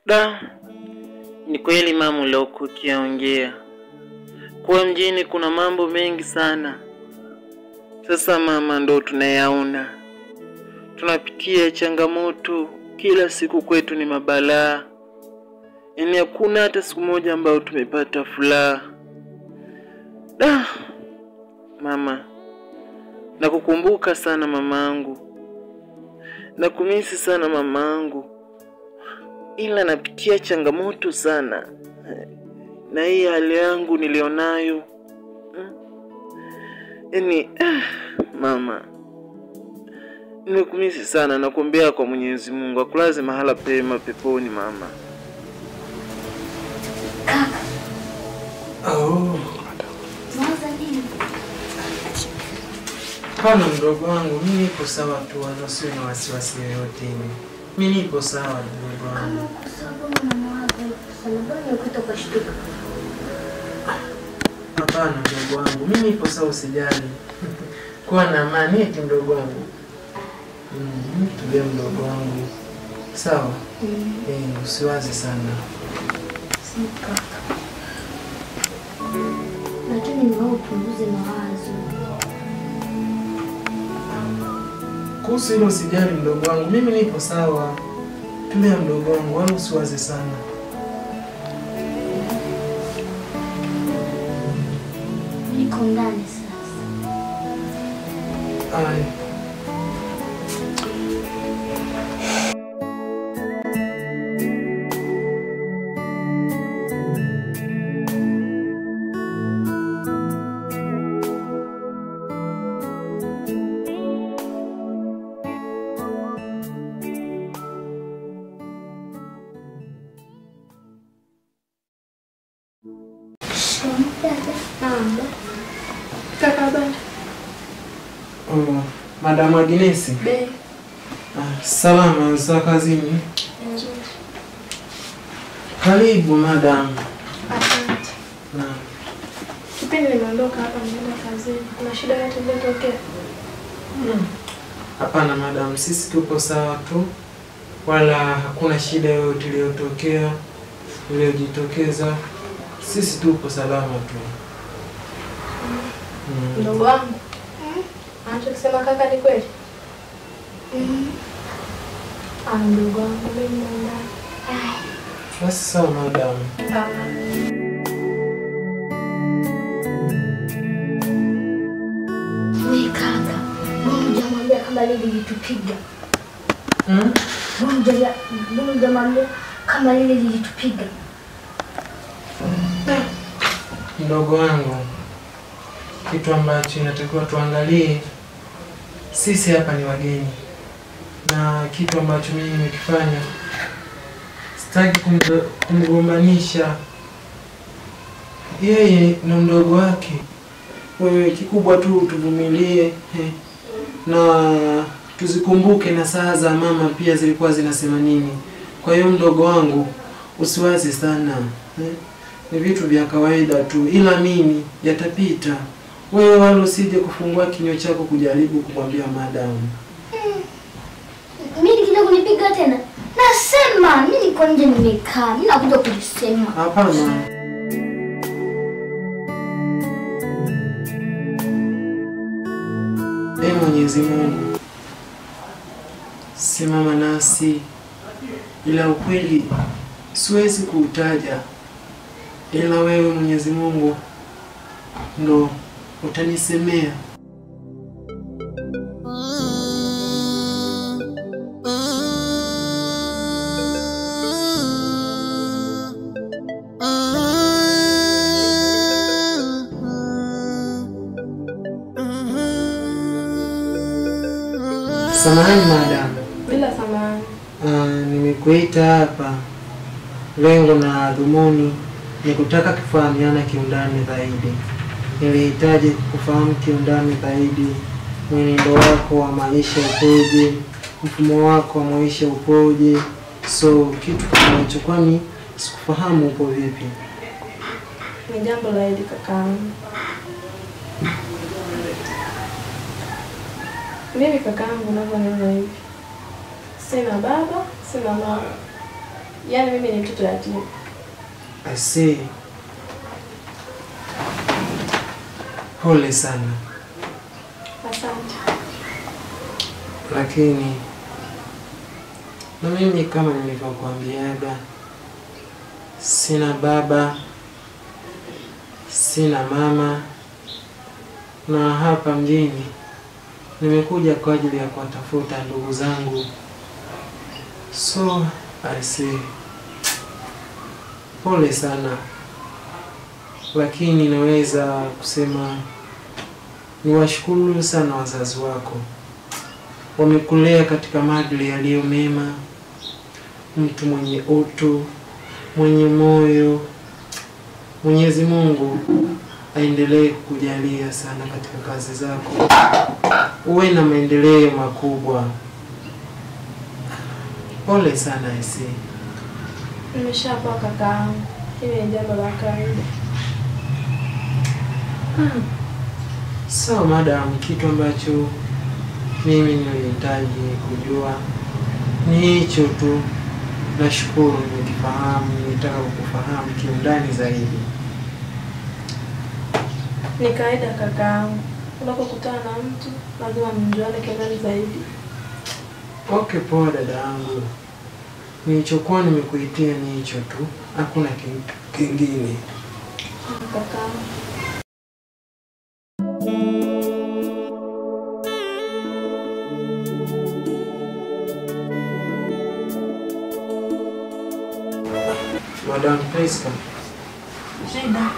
Da, ni kweli mama uliokuwa ukiongea. Kwa mjini kuna mambo mengi sana. Sasa mama ndo tunayaona. Tunapitia changamoto, kila siku kwetu ni mabalaa. Yaani hakuna hata siku moja ambayo tumepata furaha. Da, mama, nakukumbuka sana mamangu. Nakumisi sana mamangu. Ila napitia changamoto sana. Na hii hali yangu nilionayo. Yaani mama, nimekumisi sana, nakuombea kwa Mwenyezi Mungu akulaze mahala pema peponi mama. Kaka. Mwaza nini? Hapana mdogo wangu, mimi nipo sawa tu, usiwe na wasiwasi yoyote. Mimi nipo sawa mdogo wangu. Kama uko sawa na mwaza, sababu ukuta ukashtuka. Hapana mdogo wangu, mimi nipo sawa, usijali. Kuwa na amani eti mdogo wangu. Tulia mdogo wangu. Sawa? Usiwaze sana. Sika. Lakini mbona upunguze mawazo? Kuhusu hilo usijali mdogo wangu, mimi nipo sawa. Tulia mdogo wangu, wala usiwaze sana. Niko ndani sasa. Ai. Madam Agnes. Be. Salama za kazini. Nzuri. Karibu madam. Asante. Kipindi nimeondoka hapa nimeenda kazini. Kuna shida yote iliyotokea? Hapana madam, sisi tupo sawa tu. Wala hakuna shida yoyote iliyotokea, iliyojitokeza. Sisi tupo salama tu. Ndugu wangu. Anachosema kaka ni kweli? Ndugu wangu mimi naenda. Basi sawa madam. Wewe kaka, mbona hujamwambia kama lile lilitupiga? Mbona hujamwambia kama lile lilitupiga? Mdogo wangu, kitu ambacho inatakiwa tuangalie, sisi hapa ni wageni. Na kitu ambacho mimi nimekifanya, sitaki kumgombanisha yeye na mdogo wake. Wewe kikubwa tu tuvumilie na tuzikumbuke na saa za mama pia zilikuwa zinasema nini. Kwa hiyo mdogo wangu, usiwaze sana. Ni vitu vya kawaida tu, ila mimi yatapita. Wewe wala usije kufungua kinywa chako kujaribu kumwambia madam. Mimi kidogo nipiga tena. Nasema mimi niko nje nimekaa. Mimi nakuja kulisema. Hapana. Mwenyezi Mungu, simama nasi, ila ukweli siwezi kuutaja. Ila wewe Mwenyezi Mungu ndo utanisemea. Samahani madam. Bila samahani. Nimekuita hapa. Lengo na dhumuni ni kutaka kufahamiana kiundani zaidi. Nilihitaji kufahamu kiundani zaidi mwenendo wako wa maisha upoje, mfumo wako wa maisha upoje. So kitu kama hicho, kwani sikufahamu upo vipi. Ni jambo la hili kakaangu. Mimi kakaangu unavyoniona hivi. Sina baba, sina mama. Yaani mimi ni mtoto yatima. I see. Pole sana. Asante. Lakini na mimi kama nilivyokuambiaga, sina baba, sina mama, na hapa mjini nimekuja kwa ajili ya kuwatafuta ndugu zangu. So I see. Pole sana. Lakini naweza kusema niwashukuru sana wazazi wako. Wamekulea katika maadili yaliyo mema, mtu mwenye utu, mwenye moyo. Mwenyezi Mungu aendelee kukujalia sana katika kazi zako. Uwe na maendeleo makubwa. Pole sana isi. Nimeshapoa kakaangu. Hili ni jambo la kawaida. So madam, kitu ambacho mimi nilihitaji kujua ni hicho tu. Nashukuru nikifahamu, nitaka kukufahamu kiundani zaidi. Ni kawaida kakaangu. Unapokutana na mtu lazima mjuane kiundani zaidi. Okay, poa dada yangu. Nilichokuwa nimekuitia ni hicho tu. Hakuna kitu kingine. Kakaangu. Madam, please come. Shida.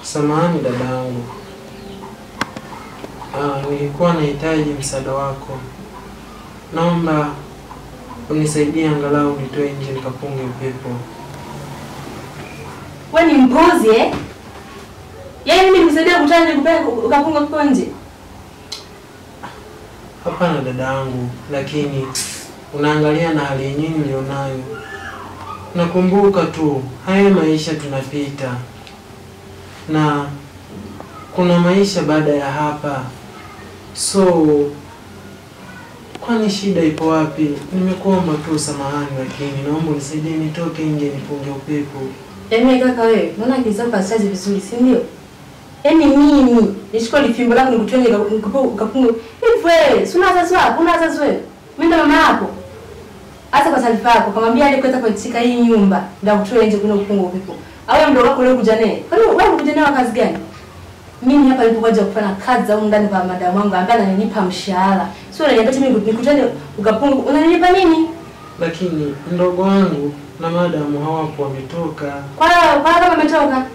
Samahani dadangu. Nilikuwa nahitaji msaada wako. Naomba unisaidie angalau nitoe nje nikapunge upepo. Wewe ni mpuzi eh? Yaani mimi nikusaidia kutoa nje ukapunga upepo nje? Hapana dadangu, lakini unaangalia na hali yenyewe nilionayo. Nakumbuka tu, haya maisha tunapita. Na kuna maisha baada ya hapa. So, kwani shida ipo wapi? Nimekuomba tu samahani, lakini naomba unisaidie nitoke nje nipunge upepo. Yaani kaka wewe, unaona kizapa sazi vizuri, si ndio? Yaani mimi nishikwa lifimbo lako nikutoe nje ukapunga. Hivi wewe, si una wazazi wako? Una wazazi wewe? Mimi ndo mama yako. Hata kwa taarifa yako, kamwambia alikuweza kuitika hii nyumba ndio kutoe nje kuna kupunga upepo. Au mdogo wako leo kuja naye. Kwani wewe unakuja naye kazi gani? Mimi hapa nilipokuja kufanya kazi au ndani kwa madam wangu ambaye ananipa mshahara. Sio unaniambia mimi nikutane ukapunga, unanilipa nini? Lakini ndogo wangu na madam hawapo, wametoka. Kwa kama ametoka.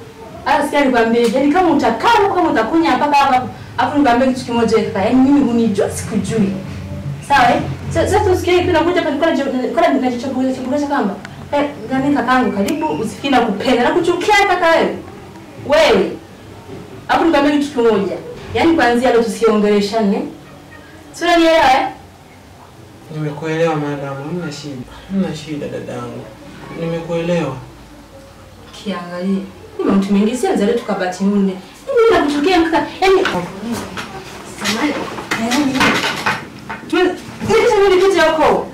Hata sikia nikwambie, yani kama utakaa kama utakunya mpaka hapa, afu nikwambie kitu kimoja hivi. Yaani mimi hunijua sikujui. Sawa eh? Sasa tusikie kuna kuja hapa kwa ninachochukua kamba. Gani kakangu karibu usifikiri na kupenda na kuchukia kaka wewe. Wewe. Hapo nikwambia kitu kimoja. Yaani kuanzia leo tusiongeleshane. Sio unielewa eh? Nimekuelewa madam, hamna shida. Hamna shida dadangu. Nimekuelewa. Kiangalie. Ni mtu mwingi si anzale tukabati nne. Mimi nakuchukia mkaka. Yaani samani. Yaani Nini kitu yako?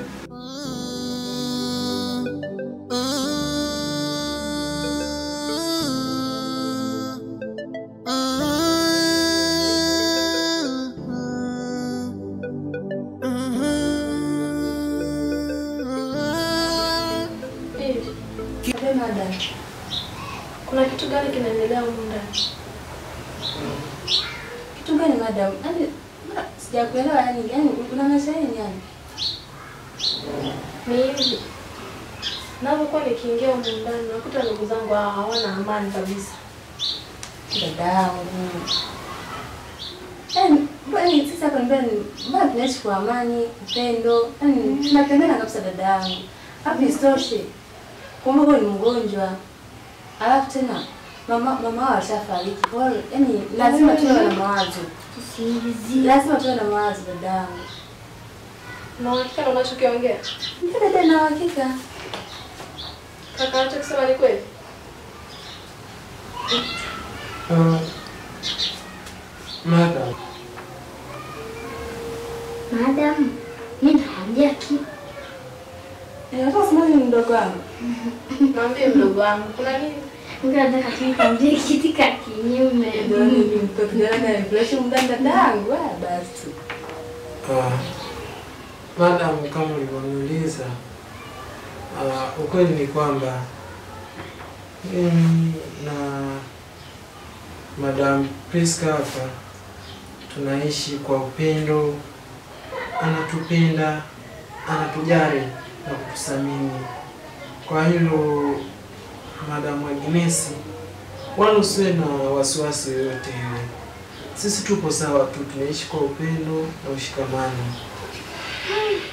Kuna kitu gani kinaendelea huko ndani? Kitu gani madam? Yaani sijakuelewa yani kuna maisha yani. Ni hivi. Napokuwa nikiingia huko ndani nakuta ndugu zangu hawana amani kabisa. Dadangu. Yaani sasa hapa mbele mbona tunaishi kwa amani, upendo. Yaani tunapendana kabisa dadangu. Hapo isitoshe. Kumbuka ni mgonjwa. Alafu tena mama alishafariki. Yaani lazima tuwe na mawazo. Lazima tuwe na mawazo dadangu. Na hakika unachokiongea? Ndio dada, na hakika. Kaka anachosema ni kweli? Madam. Madam, mimi mdogo wangu. Mwambie mdogo wangu. Kuna nini? Nataka tukwambie kitu ka kinyume. Ndio nimependa na impression mdanda dangu basi. Madam, kama ulivyoniuliza, ukweli ni kwamba mimi na Madam Priska hapa tunaishi kwa upendo, anatupenda, anatujali na kutusamini. Kwa hilo Madam Agnes, wala usiwe na wasiwasi yoyote ile. Sisi tupo sawa tu, tunaishi kwa upendo na ushikamano.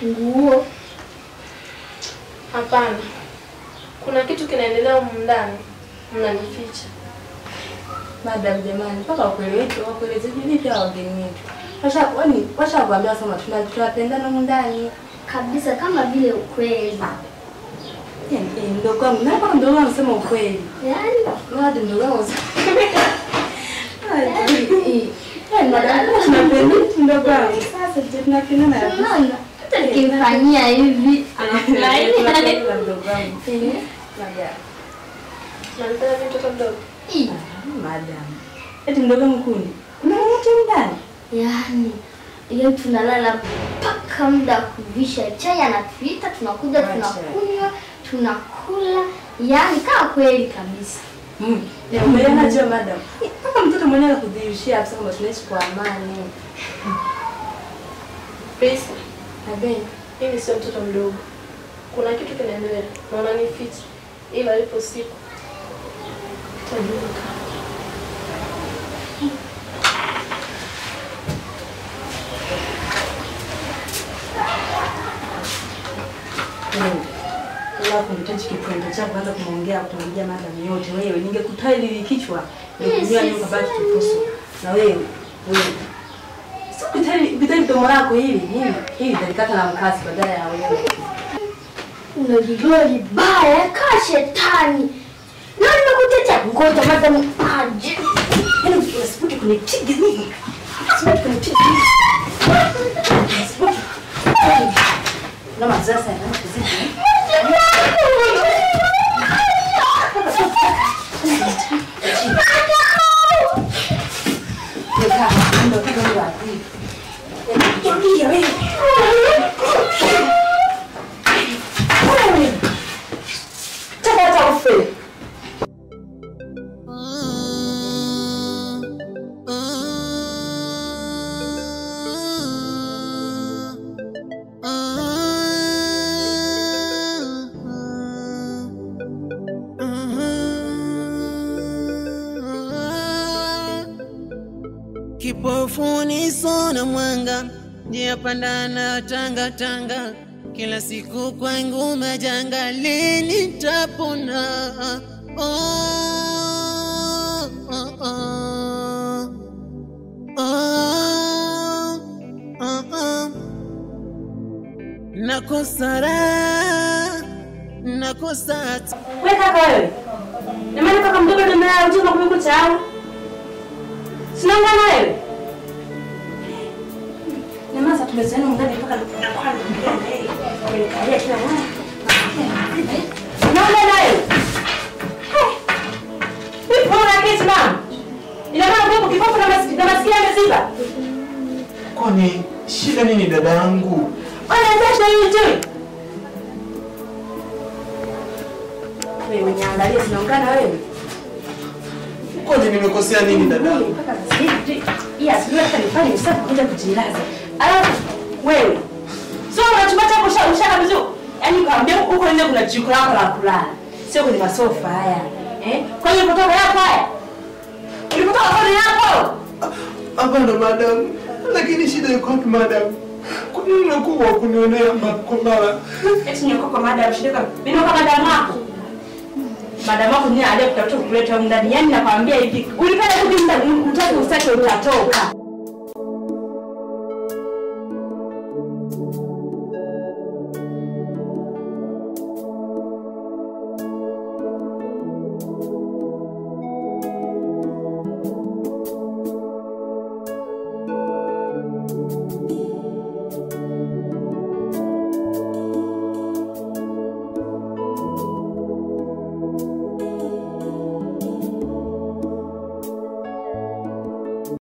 Nguo. Hapana. Kuna kitu kinaendelea huko ndani. Mnanificha. Madam jamani, mpaka ukweli wetu, wakueleze vipi hao wageni wetu. Washakwambia sema tunapendana huko ndani. Kabisa kama vile ukweli. Ndogo wangu, na kama ndogo wangu sema ukweli. Yaani, ndogo wangu. Madam, tunapenda ndogo wangu. Sasa je, tunapendana na unaona? Hata nikimfanyia hivi, anafurahi. ndogo wangu. Nalipenda mtoto mdogo. Madam. Eti mdogo wangu kundi. Kuna mtu ndani? Yaani, yeye tunalala mpaka muda kuvisha chai anatuita, tunakuja tunakunywa, tunakula. Yaani kama kweli kabisa. Umeona je madam? Kama mtoto mwenyewe anakudhihirishia hapa kama tunaishi kwa amani. Pesa. Abe, Mimi sio mtoto mdogo. Kuna kitu kinaendelea. Na unanificha. Ila ipo siku. Tajuka. Wala kumtaji kikwendo cha kwanza kumwambia madam yote wewe ningekutali ili kichwa ningekunywa nyoka baki kifuso na wewe sio kitali domo lako hili dalikata na mkasi badala ya wewe Unajijua vibaya ka shetani. Na nimekutetea ngoja madam aje. Yaani usipuke kwenye tigi hivi. Usipuke kwenye tigi. Na mazasa na kuzidi. Kipofuni sona mwanga, njia pandana tanga tanga, kila siku kwangu majanga, lini tapona? Nakosa wewe kaka wewe. Na maana kaka mdogo ndio mara ujuma kumekucha au? Sinaongea na wewe. Na masa tumezana ndani mpaka kwa mbele. Nikalia kila mara. Naongea na wewe. Wewe bora kesi mama. Ina maana wewe kipofu na masikio yameziba. Kwani shida nini dada yangu? Unaendesha hiyo tu. Wewe niangalie sinaongea na wewe. Kwani nimekosea nini dada yangu? Mpaka sasa hivi. Yes, wewe hata nifanye usafi kuja kujilaza. Alafu wewe. Sio unachumba chako ushaka vizuri. Yaani kaambia huko nje kuna jiko lako la kulala. Sio kwenye masofa haya. Kwa hiyo kutoka hapo haya. Ulikutoka kwa hapo? Hapana madam. Lakini shida iko wapi madam? Kwa nini unakuwa kunionea kwa mara? Eti nyoko kwa madam shida kama. Mimi kwa madam wako. Madam wako ni aje kutafuta kuleta ndani. Yaani nakwambia hivi. Ulipenda kurudi ndani utaki usake utatoka.